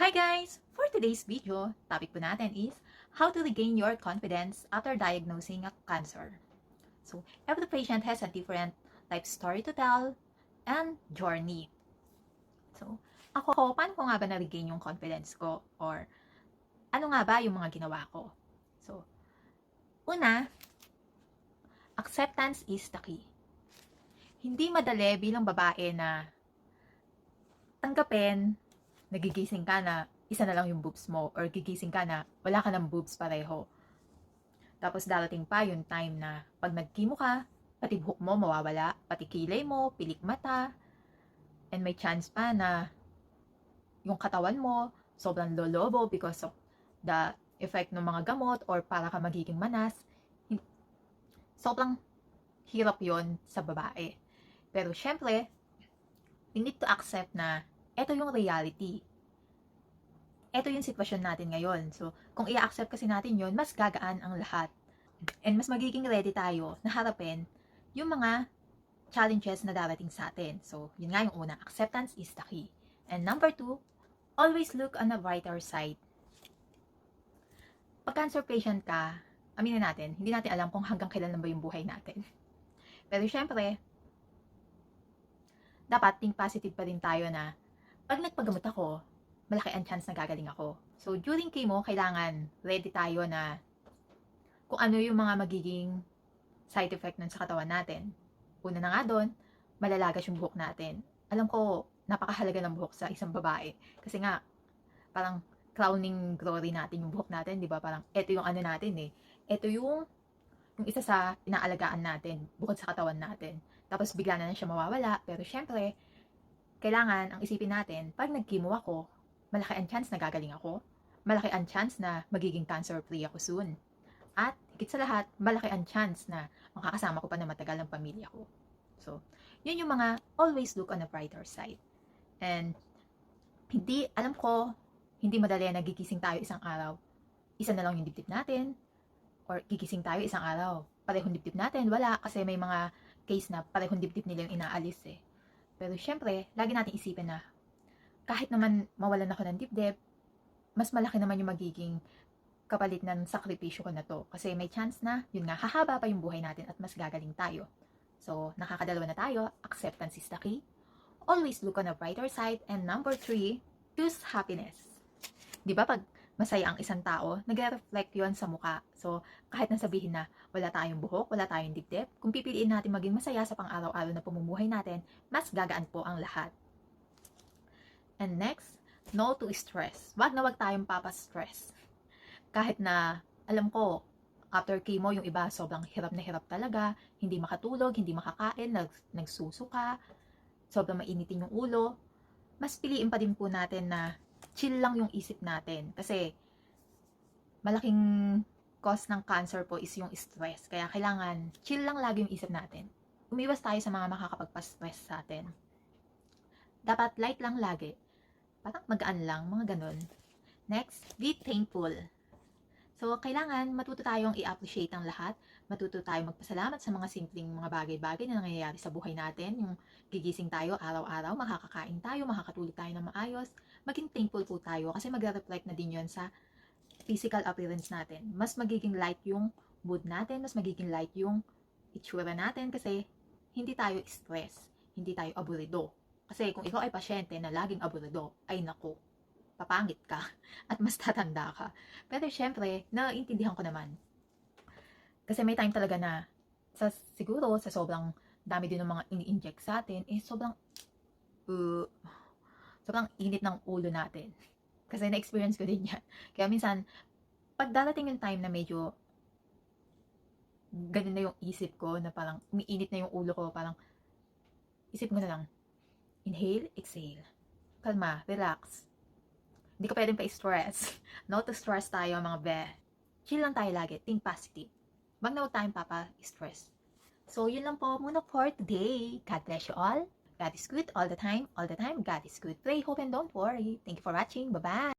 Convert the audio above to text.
Hi guys! For today's video, topic po natin is how to regain your confidence after diagnosing a cancer. So, every patient has a different life story to tell and journey. So, paano ko nga ba na-regain yung confidence ko? Or, ano nga ba yung mga ginawa ko? So, una, acceptance is the key. Hindi madali bilang babae na tanggapin, nagigising ka na isa na lang yung boobs mo or gigising ka na wala ka ng boobs pareho. Tapos darating pa yung time na pag nag-chemo ka, pati buhok mo mawawala, pati kilay mo, pilik mata, and may chance pa na yung katawan mo sobrang lolobo because of the effect ng mga gamot or para ka magiging manas. Sobrang hirap yon sa babae. Pero syempre, we need to accept na ito yung reality. Ito yung sitwasyon natin ngayon. So, kung i-accept kasi natin yon, mas gagaan ang lahat. And mas magiging ready tayo na harapin yung mga challenges na darating sa atin. So, yun nga yung una, acceptance is the key. And number 2, always look on the brighter side. Pag cancer patient ka, aminin natin, hindi natin alam kung hanggang kailan na ba yung buhay natin. Pero syempre, dapat think positive pa rin tayo na pag nagpagamot ako, malaki ang chance na gagaling ako. So, during chemo, kailangan ready tayo na kung ano yung mga magiging side effect nun sa katawan natin. Una na nga doon, malalagas yung buhok natin. Alam ko, napakahalaga ng buhok sa isang babae. Kasi nga, parang crowning glory natin yung buhok natin, di ba? Parang, eto yung ano natin eh. Eto yung isa sa inaalagaan natin, bukod sa katawan natin. Tapos bigla na siya mawawala. Pero syempre, kailangan ang isipin natin, pag nag-chemo ako, malaki ang chance na gagaling ako. Malaki ang chance na magiging cancer-free ako soon. At higit sa lahat, malaki ang chance na makakasama ko pa na matagal ang pamilya ko. So, yun yung mga always look on the brighter side. And alam ko, hindi madali na gigising tayo isang araw. Isa na lang yung dibdib natin. Or gigising tayo isang araw. Parehong dibdib natin, wala. Kasi may mga case na parehong dibdib nila yung inaalis eh. Pero syempre, lagi natin isipin na kahit naman mawalan ako ng dibdib, mas malaki naman yung magiging kapalit ng sakripisyo ko na to. Kasi may chance na, yun nga, hahaba pa yung buhay natin at mas gagaling tayo. So, nakakadalawa na tayo. Acceptance is the key. Always look on the brighter side. And number 3, choose happiness. Di ba pag masaya ang isang tao, nagre-reflect yon sa muka. So, kahit nasabihin na wala tayong buhok, wala tayong dibdib, kung pipiliin natin maging masaya sa pang-araw-araw na pamumuhay natin, mas gagaan po ang lahat. And next, no to stress. Wag na wag tayong papastress. Kahit na, alam ko, after chemo, yung iba sobrang hirap na hirap talaga, hindi makatulog, hindi makakain, nagsusuka, sobrang mainitin yung ulo, mas piliin pa din po natin na chill lang yung isip natin. Kasi, malaking cause ng cancer po is yung stress. Kaya kailangan, chill lang lagi yung isip natin. Umiwas tayo sa mga makakapagpa-stress sa atin. Dapat light lang lagi. Parang magaan lang, mga ganun. Next, be thankful. So, kailangan matuto tayong i-appreciate ang lahat, matuto tayong magpasalamat sa mga simpleng mga bagay-bagay na nangyayari sa buhay natin, yung gigising tayo araw-araw, makakakain tayo, makakatulog tayo ng maayos, maging thankful po tayo kasi magre-reflect na din yon sa physical appearance natin. Mas magiging light yung mood natin, mas magiging light yung itsura natin kasi hindi tayo stress, hindi tayo aburido. Kasi kung ikaw ay pasyente na laging aburido, ay nako, papangit ka at mas tatanda ka. Pero syempre, naiintindihan ko naman. Kasi may time talaga na siguro sa sobrang dami din ng mga ini-inject sa atin, sobrang init ng ulo natin. Kasi na-experience ko din yan. Kaya minsan, pag darating yung time na medyo ganun na yung isip ko, na parang umiinit na yung ulo ko, parang isip ko na lang, inhale, exhale. Kalma, relax. Hindi ko pwedeng pa-stress. No to stress tayo mga be. Chill lang tayo lagi. Think positive. Wag na wag tayong papa-stress. So, yun lang po muna for today. God bless you all. God is good all the time. All the time, God is good. Pray, hope, and don't worry. Thank you for watching. Bye-bye.